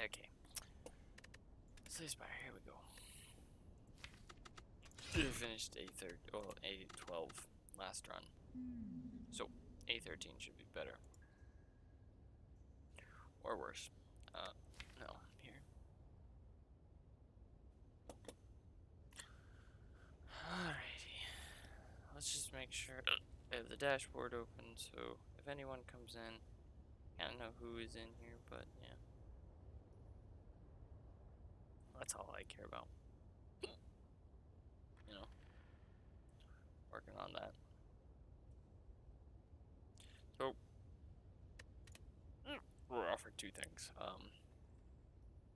Okay. Slay Spire, here we go. We finished A12 last run. So A13 should be better. Or worse. No, here. Alrighty. Let's just make sure I have the dashboard open, so if anyone comes in, I don't know who is in here, but yeah. That's all I care about. You know, working on that. So, we're offered two things.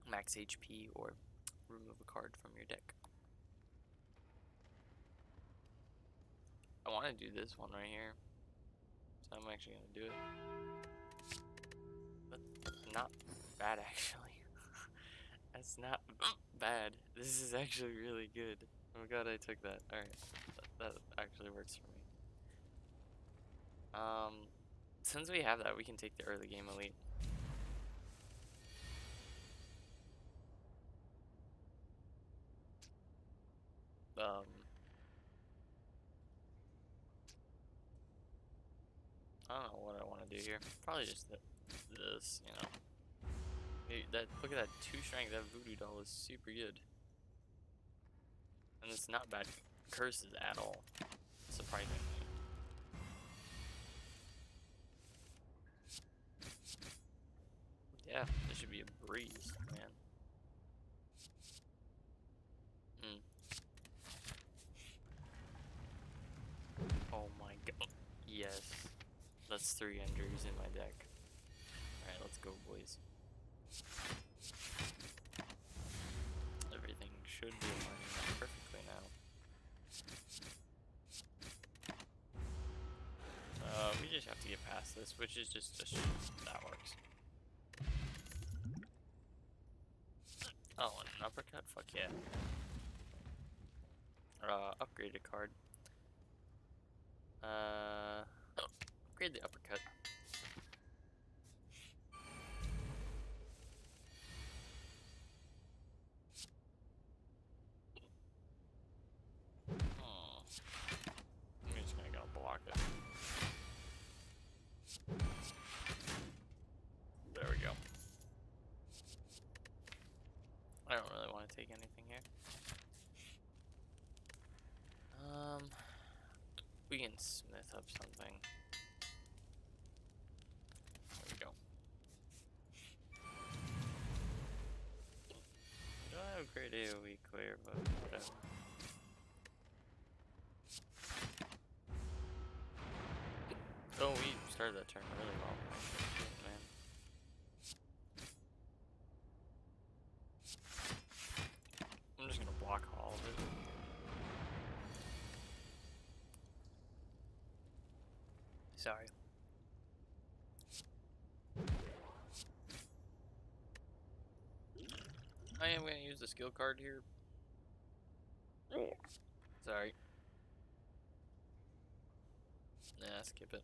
Max HP or remove a card from your deck. I want to do this one right here, so I'm actually going to do it. That's not bad, actually. That's not bad. This is actually really good. Oh god, I took that. Alright, that actually works for me. Since we have that, we can take the early game elite. I don't know what I want to do here. Probably just this, you know. Look at that 2 strength. That voodoo doll is super good, and it's not bad curses at all. Surprisingly. Yeah, this should be a breeze, man. Oh my god. Yes. That's 3 injuries in my deck. Alright, let's go, boys. Everything should be lining up perfectly now. We just have to get past this, which is just that works. Oh, an uppercut? Fuck yeah. Upgrade a card. Upgrade the uppercut. I'm just gonna go block it. There we go. I don't really want to take anything here. We can smith up something. There we go. We don't have great AoE clear, but whatever. Oh, we started that turn really well. Shit, man. I'm just gonna block all of it. Sorry. I am gonna use the skill card here. Sorry. Nah, skip it.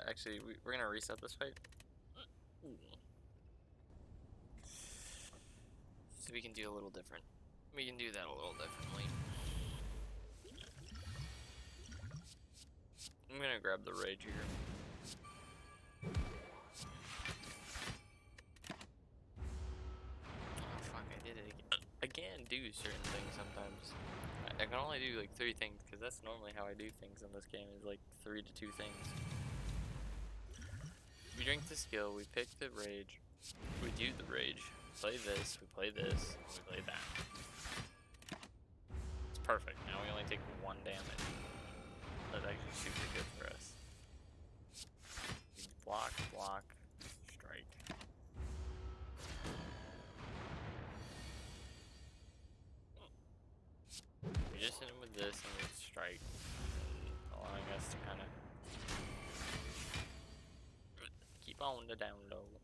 Actually, we're gonna reset this fight. So we can do a little different. We can do that a little differently. I'm gonna grab the rage here. Oh fuck, I did it again. I can do certain things sometimes. I can only do like 3 things, because that's normally how I do things in this game, is like 3 to 2 things. We drink the skill, we pick the rage, we do the rage, play this, we play this, and we play that. It's perfect. Now we only take 1 damage. That's actually super good for us. Block, block, strike. We just hit him with this and we strike, allowing us to kind of keep on the down low.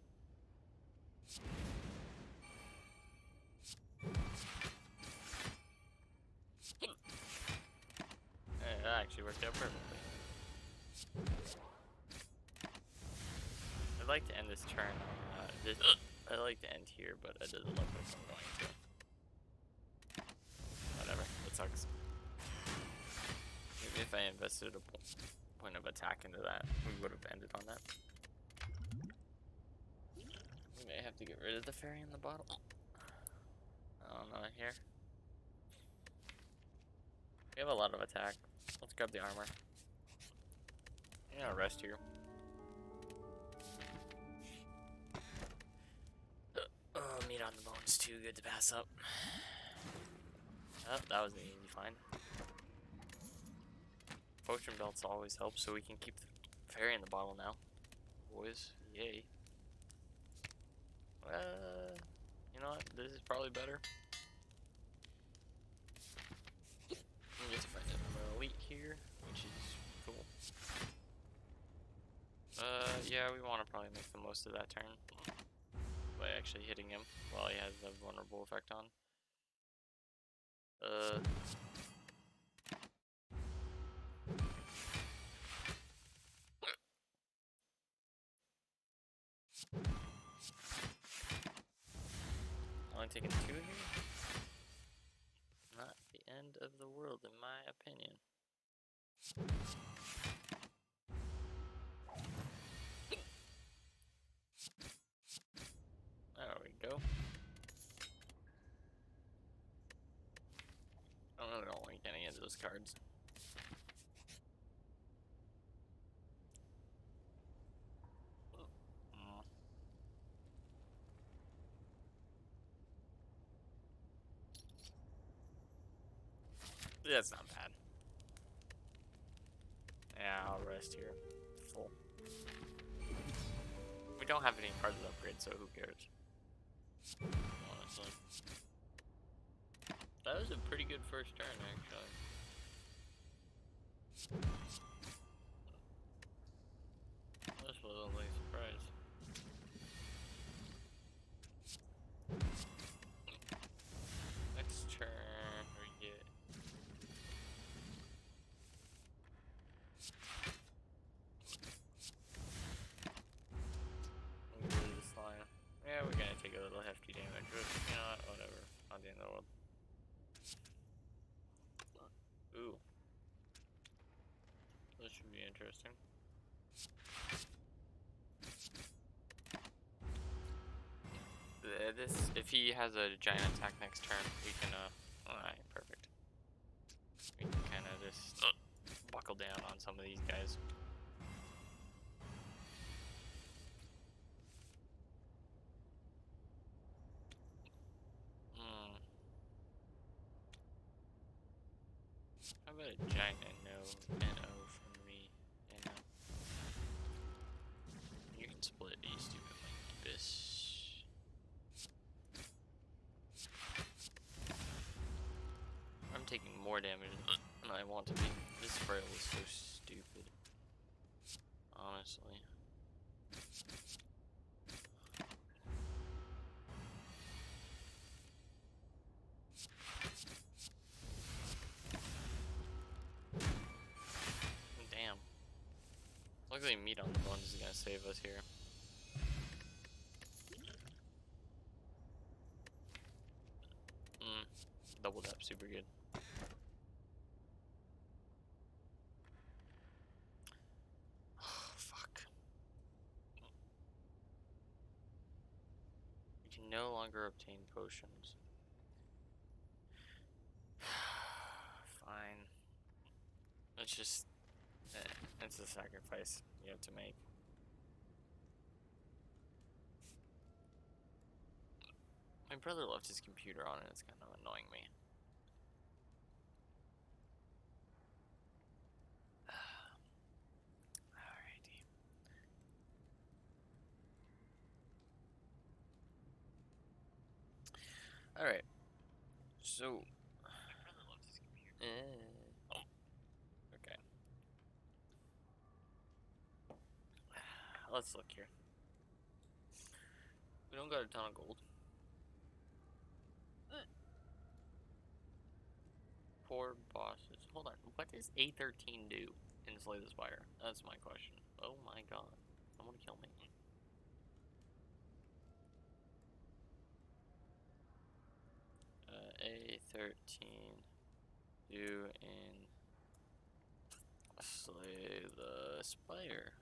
That actually worked out perfectly. I'd like to end this turn on this. I like to end here, but it doesn't look like I'm going to. Whatever, it sucks. Maybe if I invested a point of attack into that, we would have ended on that. We may have to get rid of the fairy in the bottle. Oh, not here. We have a lot of attack. Let's grab the armor. I'm gonna rest here. Oh, meat on the bone's too good to pass up. Oh, that was an easy find. Potion belts always help, so we can keep the fairy in the bottle now. Boys, yay. You know what? This is probably better. We get to find another elite here, which is cool. Yeah, we want to probably make the most of that turn by actually hitting him while he has the vulnerable effect on. Only taking 2 here? Not the end of the world, in my opinion. There we go. I really don't like any of those cards. That's not bad. Yeah, I'll rest here. Full. We don't have any cards to upgrade, so who cares? Honestly. That was a pretty good first turn, actually. I was pleasantly surprised. Next turn, we get... we go to this line. Yeah, we're gonna take a little hefty damage, but you know what, whatever. Not the end of the world. Ooh. This should be interesting. If he has a giant attack next turn, we can, alright, perfect. We can kind of just buckle down on some of these guys. How about a giant NO from me? NO. You can split these stupid Incubus. I'm taking more damage than I want to be. This frail is so stupid. Honestly. Damn. Luckily meat on the bones is gonna save us here. Double tap, super good. Fuck. You can no longer obtain potions. Fine. It's just... it's a sacrifice you have to make. My brother left his computer on and it's kind of annoying me. Alrighty. Alright. So... my brother left his computer. Okay. Let's look here. We don't got a ton of gold. 4 bosses. Hold on. What does A-13 do in Slay the Spire? That's my question. Oh my god. Someone kill me. A-13 do in slay the Spire?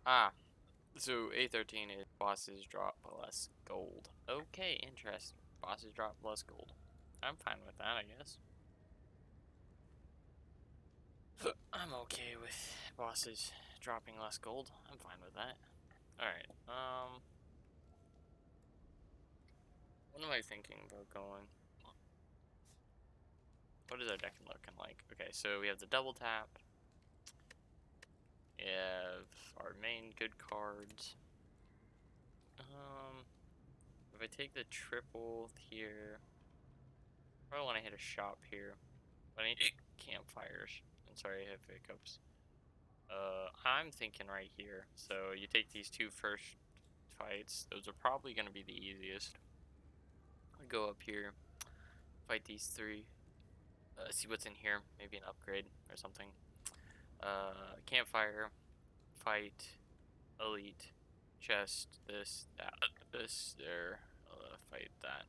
Ah, so A-13 is bosses drop less gold. Okay, interesting. Bosses drop less gold. I'm fine with that, I guess. I'm okay with bosses dropping less gold. I'm fine with that. Alright, what am I thinking about going? What is our deck looking like? Okay, so we have the double tap. We have our main good cards. If I take the triple here, I probably want to hit a shop here. But I need campfires. I'm sorry, I have hiccups. I'm thinking right here. So you take these two first fights. Those are probably going to be the easiest. I go up here, fight these three. See what's in here. Maybe an upgrade or something. Campfire, fight, elite, chest, this, that, this, there, fight that.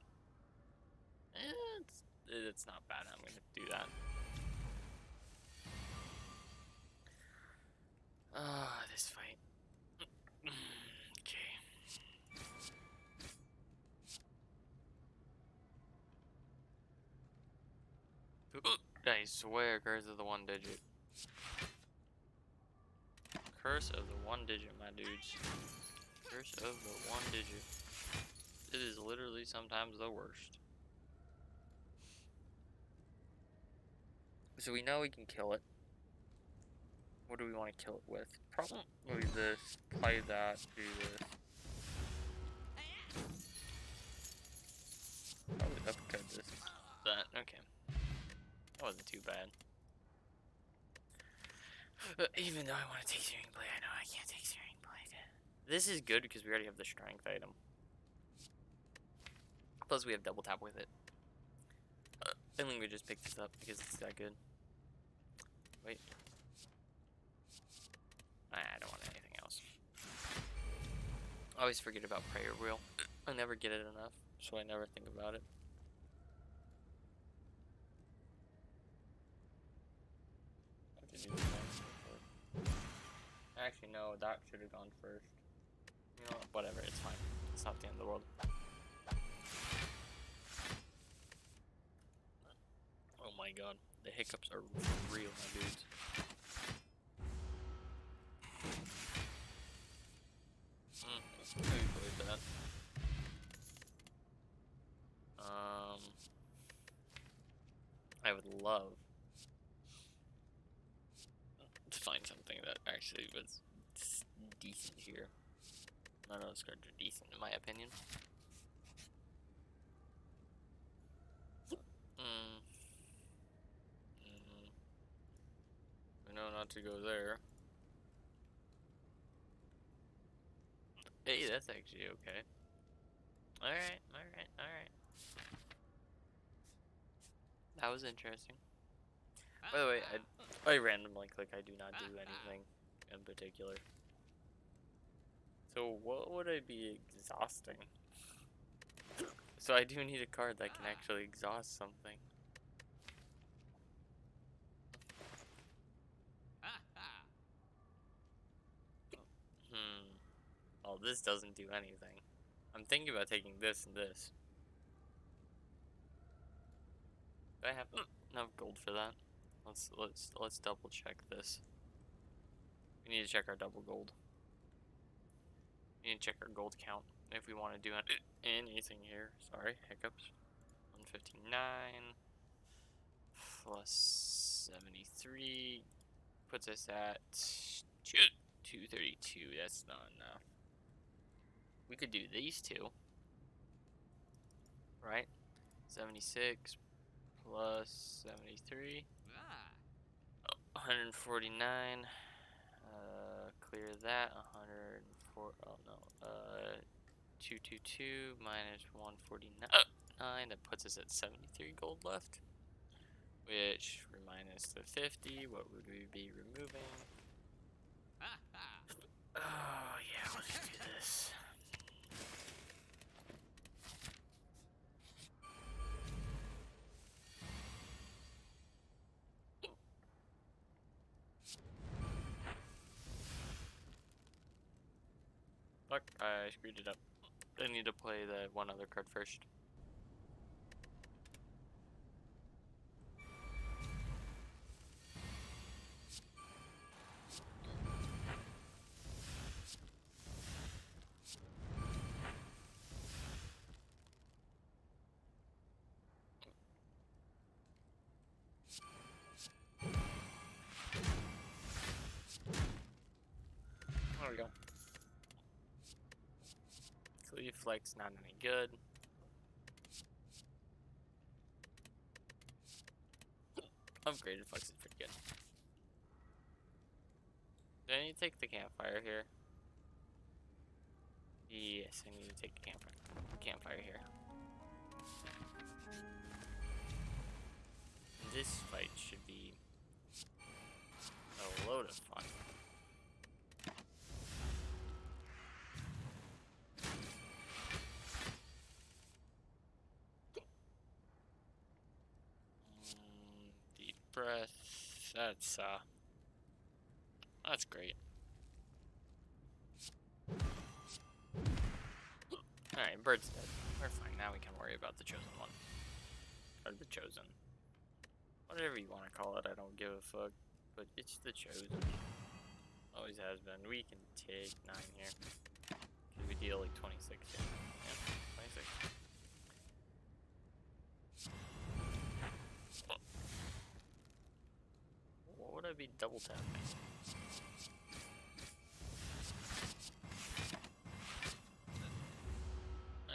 It's not bad. I'm gonna do that. This fight. Okay. I swear, curse of the one digit. Curse of the one digit, my dudes. Curse of the one digit. It is literally sometimes the worst. So we know we can kill it. What do we want to kill it with? Probably this. Play that. Do this. Probably upcut this. That. Okay. That wasn't too bad. Even though I want to take Searing Blade, I know I can't take Searing Blade. This is good because we already have the strength item. Plus we have double tap with it. I think we just pick this up because it's that good. Wait. I don't want anything else. I always forget about Prayer Wheel. I never get it enough, so I never think about it. I have to do this one. Actually, no, that should have gone first. You know what? Whatever, it's fine. It's not the end of the world. Oh my god, the hiccups are real, my dudes. Maybe play that. I would love to find something that actually was decent here. None of those cards are decent, in my opinion. I know not to go there. Hey, that's actually okay. Alright. That was interesting. By the way, I randomly click, I do not do anything in particular. So what would I be exhausting? So I do need a card that can actually exhaust something. Oh, this doesn't do anything. I'm thinking about taking this and this. Do I have enough gold for that? Let's double check this. We need to check our double gold. We need to check our gold count if we want to do anything here. Sorry, hiccups. 159 plus 73 puts us at 232. That's not enough. We could do these two, right? 76 plus 73. 149. Clear that. 104. Oh no. 222 minus 149. 9. That puts us at 73 gold left. Which, minus the 50, what would we be removing? Oh, yeah, let's do this. Fuck, I screwed it up. I need to play the one other card first. There we go. Cleave Flex, not any good. Upgraded Flex is pretty good. Do I need to take the campfire here? Yes, I need to take the campfire here. This fight should be a load of fun. Deep breath. That's great. Alright, bird's dead. We're fine. Now we can worry about the chosen one. Or the chosen. Whatever you want to call it, I don't give a fuck. But it's the chosen. Always has been. We can take 9 here. Because we deal like 26 here. Yeah, 26. What would I be double tapping?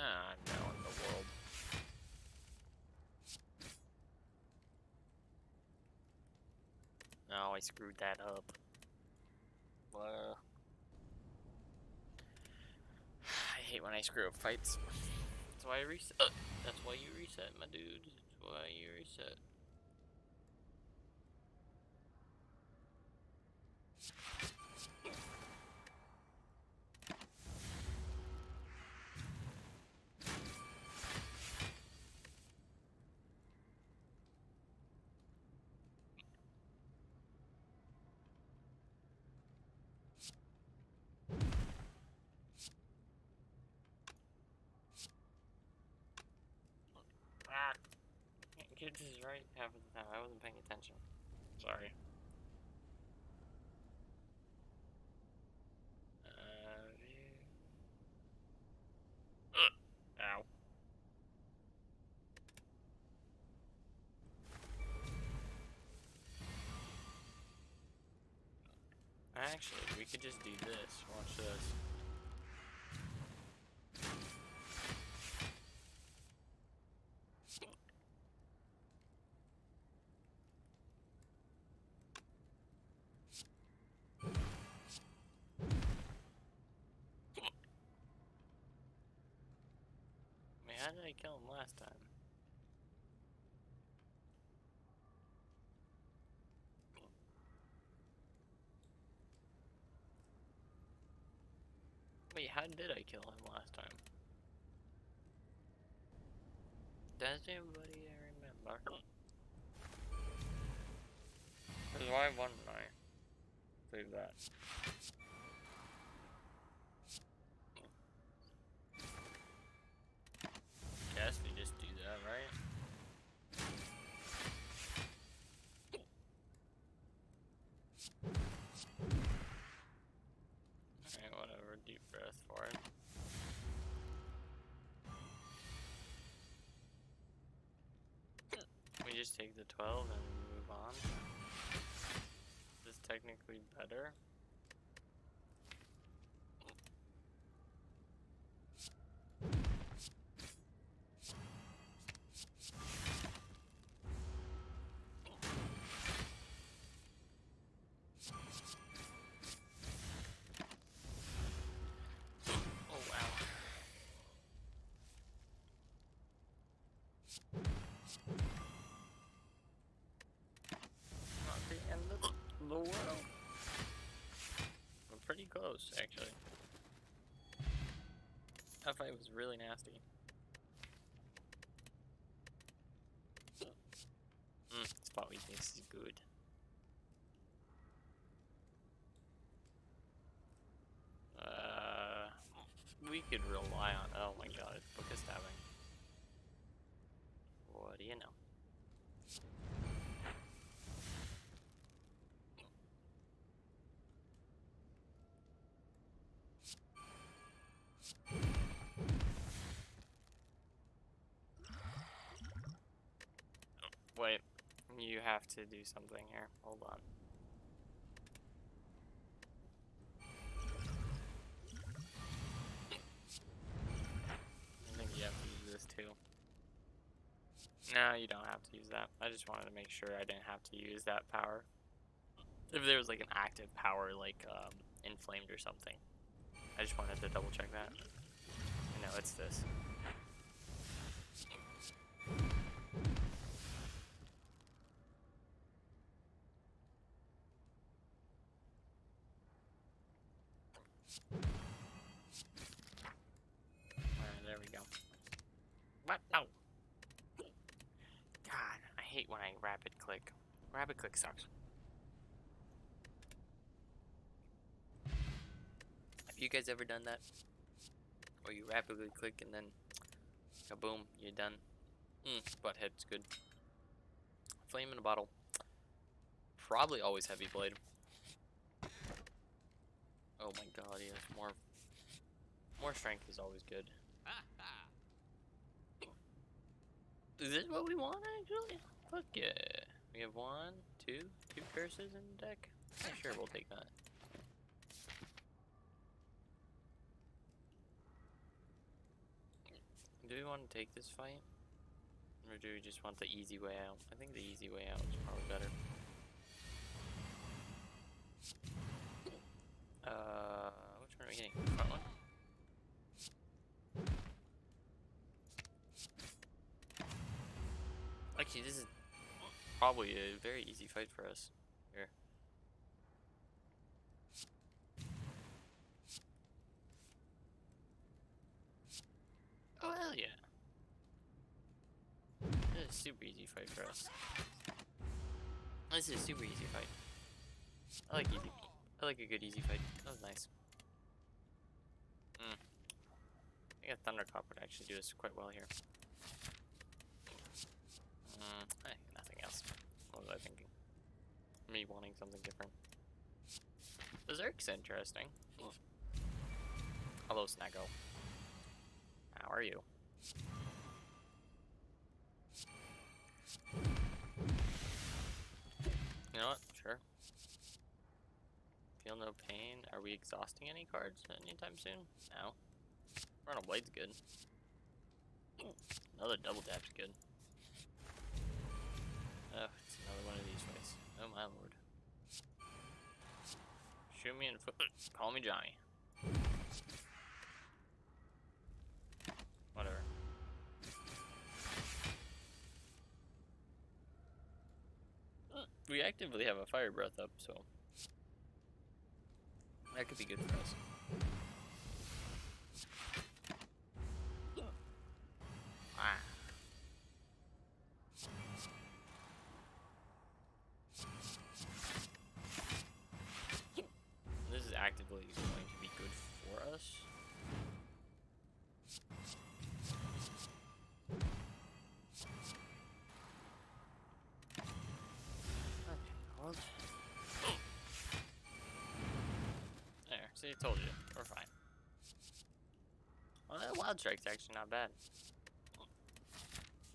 Ah, no in the world. No, I screwed that up. I hate when I screw up fights. That's why I reset. That's why you reset, my dude. That's why you reset. Ah, can't get this right half of the time. I wasn't paying attention. Sorry. Ow. Actually, we could just do this. Watch this. Wait, how did I kill him last time? Wait, how did I kill him last time? Does anybody remember? Because why wouldn't I? Do that. Guess we just do that, right? Alright, whatever. Deep breath for it. We just take the 12 and move on. Is this technically better? Oh wow. close, actually. That fight was really nasty. Spot weakness is good. We could rely on. Oh my god, it's book of stabbing. What do you know? Wait, you have to do something here. Hold on. I think you have to use this too. No, you don't have to use that. I just wanted to make sure I didn't have to use that power. If there was like an active power, like inflamed or something. I just wanted to double check that. I know it's this. Alright, there we go. What? No! God, I hate when I rapid click. Rapid click sucks. Have you guys ever done that? Or you rapidly click and then kaboom, you're done. Butthead's good. Flame in a bottle. Probably always heavy blade. Oh my god, yes, more strength is always good. Is this what we want actually? Fuck yeah. We have two curses in the deck. Yeah, sure, we'll take that. Do we want to take this fight? Or do we just want the easy way out? I think the easy way out is probably better. Which one are we getting? The front one? Actually, this is probably a very easy fight for us here. Oh, hell yeah. This is a super easy fight for us. This is a super easy fight. I like easy. I like a good easy fight. That was nice. I think a Thundercop would actually do us quite well here. Nothing else. What was I thinking? Me wanting something different. Berserk's interesting. Hello, Snaggo. How are you? You know what? Sure. Feel no pain. Are we exhausting any cards anytime soon? No. Frontal Blade's good. Another double tap's good. Oh, it's another one of these ways. Oh my lord. Shoot me in the foot. Call me Johnny. Whatever. We actively have a fire breath up, so that could be good for us. This is actively going to be good for us. There, see, I told you, we're fine. Well, that Wild Strike's actually not bad.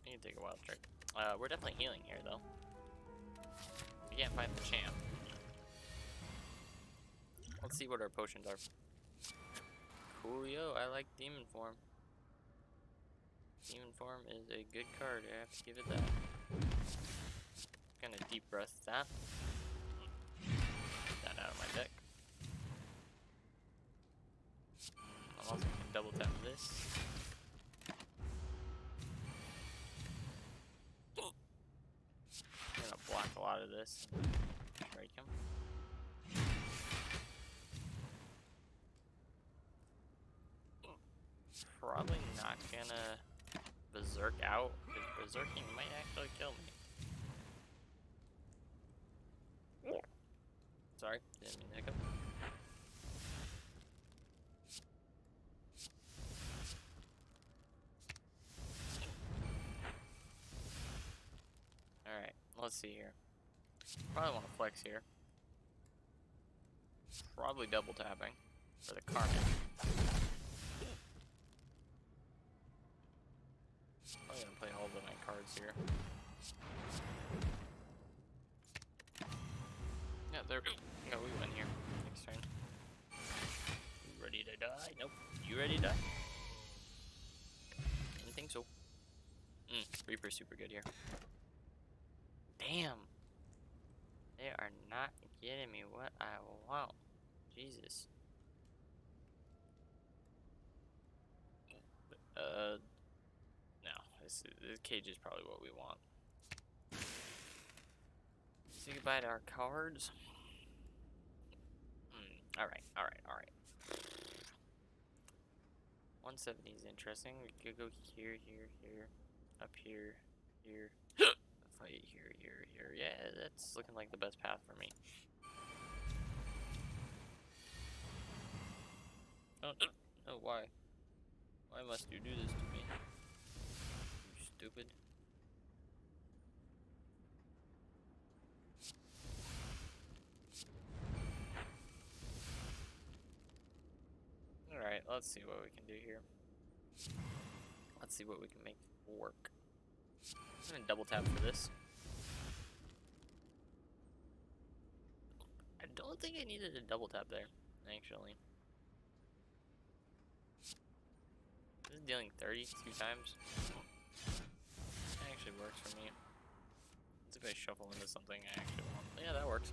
You can take a Wild Strike. We're definitely healing here, though. We can't find the champ. Let's see what our potions are. Coolio, I like Demon Form. Demon Form is a good card, I have to give it that. Gonna deep breath that. Get that out of my deck. I'm also gonna double tap this. I'm gonna block a lot of this. Strike him. actually gonna berserk out, because berserking might actually kill me. Sorry, didn't mean to hiccup. Alright, let's see here. Probably want to flex here. Probably double tapping for the carnage. Probably gonna play all the night cards here. Yeah, there we go. No, we win here. Next turn. You ready to die? Nope. You ready to die? Didn't think so. Reaper's super good here. Damn. They are not getting me what I want. Jesus. No. This cage is probably what we want. Say goodbye to our cards. Alright. 170 is interesting. We could go here, up here, fight here. Yeah, that's looking like the best path for me. Oh, why? Why must you do this to me? You stupid. Alright, let's see what we can do here. Let's see what we can make work. I'm gonna double tap for this. I don't think I needed a double tap there, actually. This is dealing 32 times. That actually works for me. Let's see if I shuffle into something I actually want. Yeah, that works.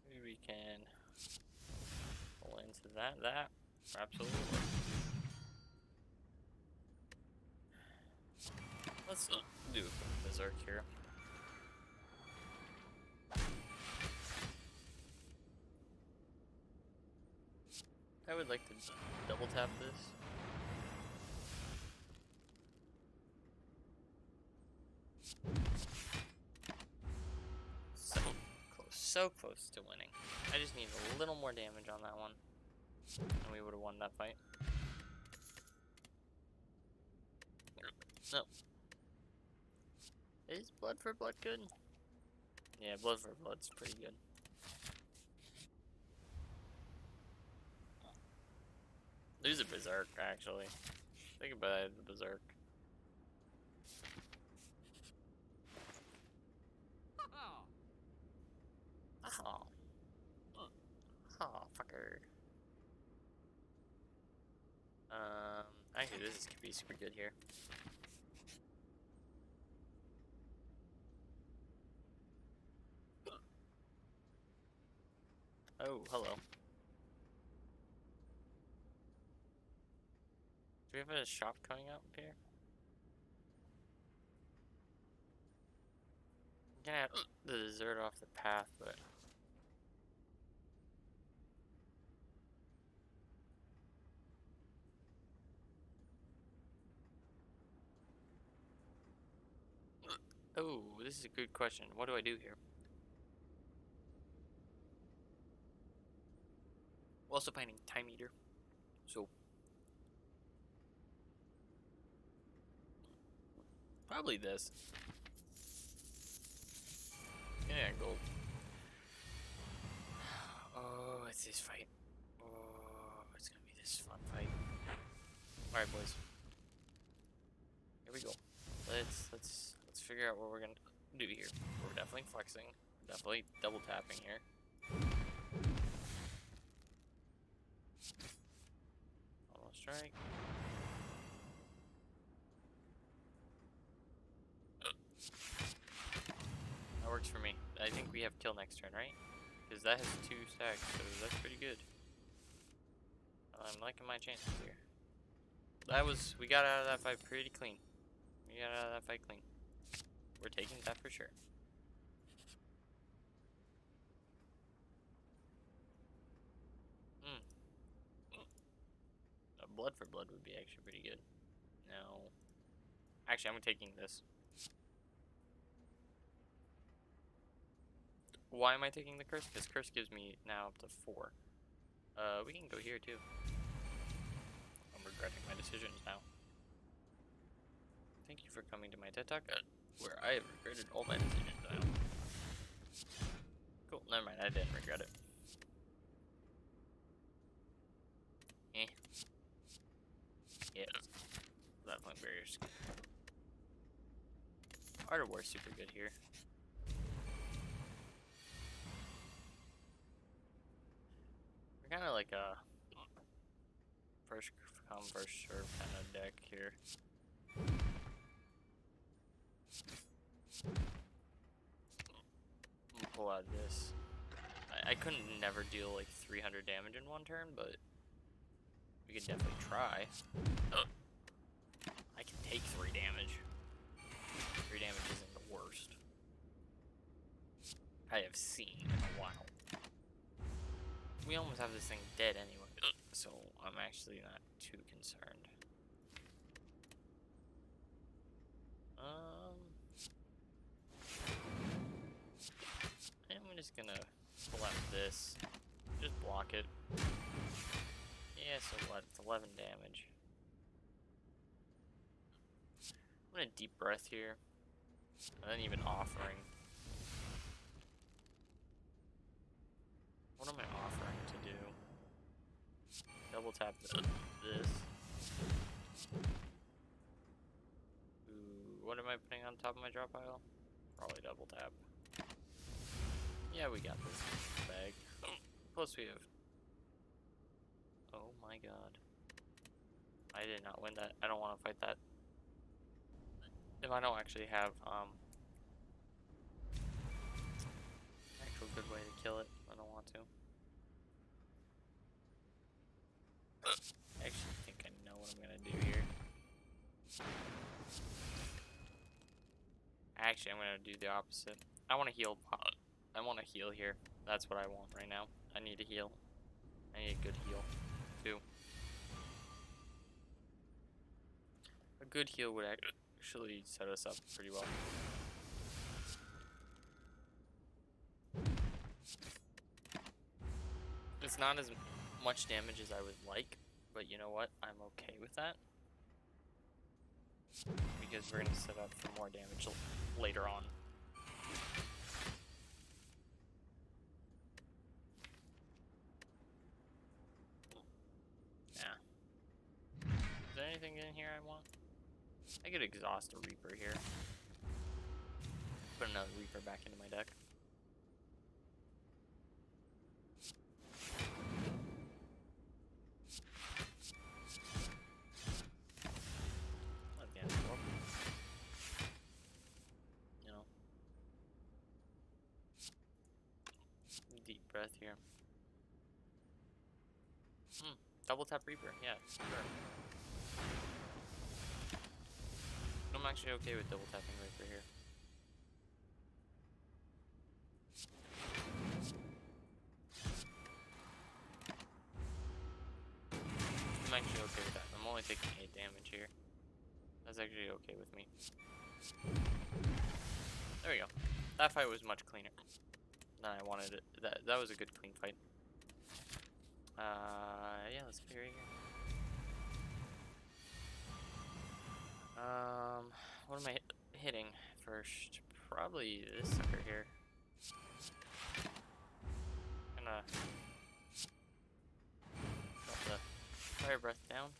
Maybe we can pull into that. Absolutely. Let's do a berserk here. I would like to double tap this. So close to winning. I just need a little more damage on that one, and we would have won that fight. No. Is blood for blood good? Yeah, blood for blood's pretty good. There's a berserk, actually. Think about it, the berserk. Oh, fucker. Actually, this could be super good here. Oh, hello. Do we have a shop coming up here? I'm gonna have the dessert off the path, but... Oh, this is a good question. What do I do here? We're also finding Time Eater, so... Probably this. Yeah, gold. Oh, it's this fight. Oh, it's gonna be this fun fight. Alright, boys. Here we go. Let's figure out what we're gonna do here. We're definitely flexing. We're definitely double tapping here. Almost strike. That works for me. I think we have kill next turn, right? Because that has 2 stacks, so that's pretty good. I'm liking my chances here. We got out of that fight pretty clean. We got out of that fight clean. We're taking that for sure. Blood for blood would be actually pretty good. No. Actually, I'm taking this. Why am I taking the curse? Because curse gives me now up to 4. We can go here too. I'm regretting my decisions now. Thank you for coming to my TED Talk, where I have regretted all my decisions now. Cool, never mind, I didn't regret it. Eh. Yeah, definitely very skin. Art of War is super good here. We're kind of like a first come, first serve kind of deck here. I'm gonna pull out this. I couldn't never deal like 300 damage in one turn, but we could definitely try. I can take 3 damage. 3 damage isn't the worst I have seen in a while. We almost have this thing dead anyway, so I'm actually not too concerned. I'm just gonna pull out this. Just block it. Yeah, so what? It's 11 damage. I'm gonna deep breath here. And then even offering. What am I offering to do? Double tap this. Ooh, what am I putting on top of my drop pile? Probably double tap. Yeah, we got this bag. Plus we have... Oh my god. I did not win that. I don't want to fight that. If I don't actually have, actual good way to kill it, I don't want to. I actually think I know what I'm gonna do here. Actually, I'm gonna do the opposite. I want to heal. I want to heal here. That's what I want right now. I need to heal. I need a good heal, too. A good heal would actually set us up pretty well. It's not as much damage as I would like, but you know what? I'm okay with that. Because we're going to set up for more damage later on. Yeah. Is there anything in here I want? I could exhaust a Reaper here. Put another Reaper back into my deck. Not the end of the world. You know. Deep breath here. Double tap Reaper, yeah, sure. I'm actually okay with double tapping Reaper here. I'm actually okay with that. I'm only taking 8 damage here. That's actually okay with me. There we go. That fight was much cleaner than I wanted it. That was a good clean fight. Yeah, let's play right here. What am I hitting first? Probably this sucker here. Gonna drop the fire breath down.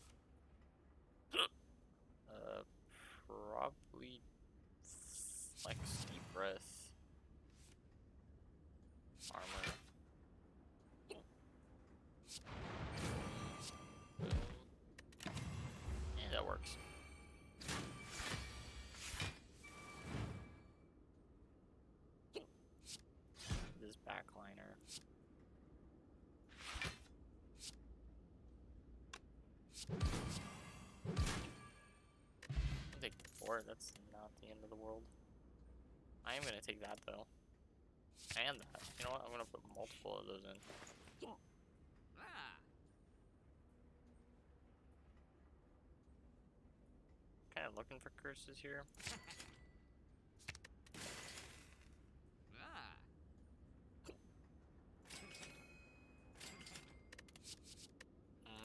Probably flex deep breath. Armor. Yeah, that works. This backliner. I'll take 4, that's not the end of the world. I am gonna take that though. And that. You know what? I'm gonna put multiple of those in. looking for curses here.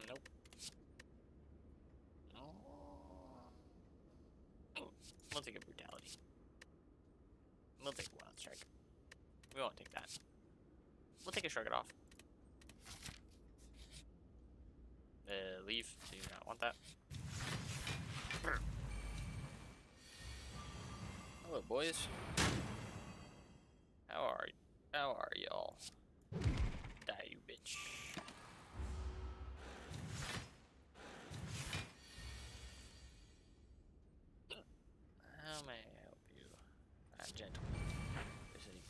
Nope. We'll take a brutality. We'll take a wild strike. We won't take that. We'll take a shrug it off. Leave. Do you not want that? Hello, boys. How are you? How are y'all? Die, you bitch. How may I help you? Gentlemen. This is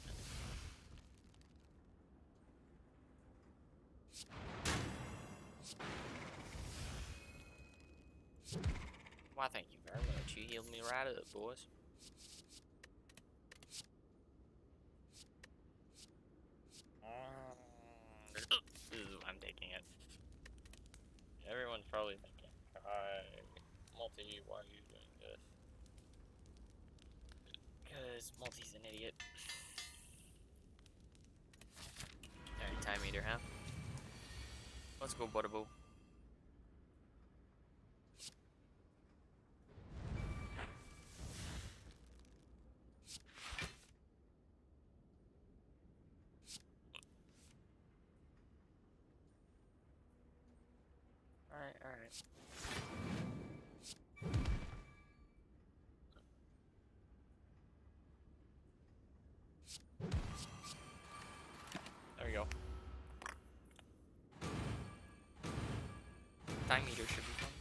Why, thank you very much. You healed me right up, boys. I'm taking it. Everyone's probably thinking, "Hi, Multi, why are you doing this?" Because Multi's an idiot. Alright, time eater, huh? Let's go, Butterboo. Alright. There we go. Time eater should be fun.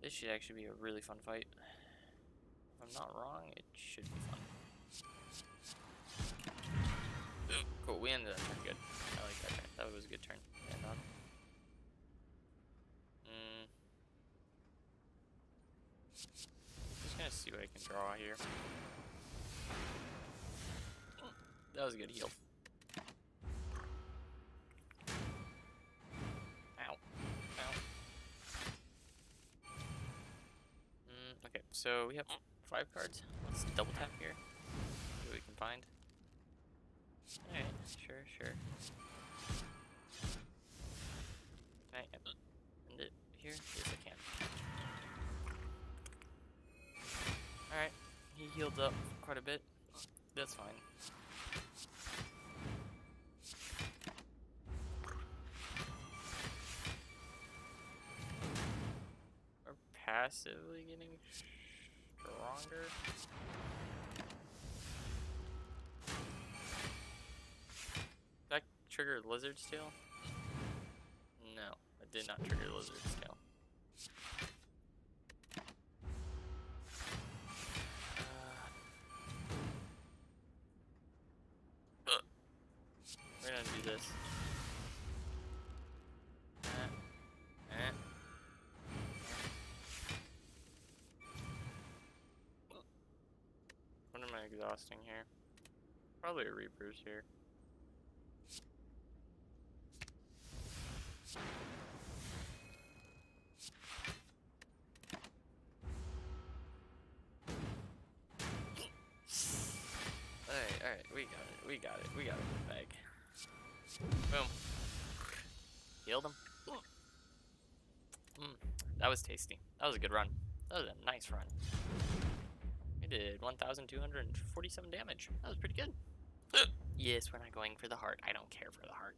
This should actually be a really fun fight. If I'm not wrong, it should be fun. Cool, we ended that turn good. I like that turn. That was a good turn. And on. Just gonna see what I can draw here. That was a good heal. Ow. Ow. Okay, so we have 5 cards. Let's double tap here. See what we can find. Alright, sure. Can I end it here? Yes, I can. Alright, he healed up quite a bit. That's fine. We're passively getting stronger. Did that trigger Lizard's Tail? No, it did not trigger Lizard's Tail. We're gonna do this. What am I exhausting here? Probably a Reaper's here. Alright, we got it in the bag. Boom. Healed him. That was tasty. That was a good run. That was a nice run. We did 1,247 damage. That was pretty good. Yes, we're not going for the heart. I don't care for the heart.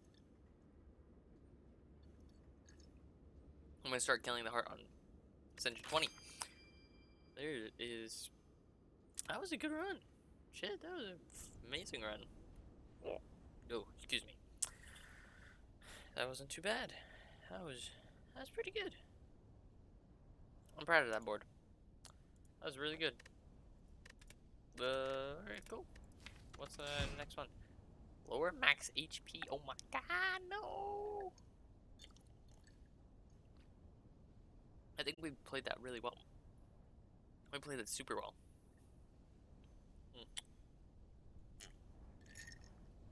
I'm gonna start killing the heart on Ascension 20. There it is. That was a good run. Shit, that was an amazing run. Oh, excuse me. That wasn't too bad. That was pretty good. I'm proud of that board. That was really good. Alright, cool. What's the next one? Lower max HP. Oh my god, no! I think we played that really well. We played it super well.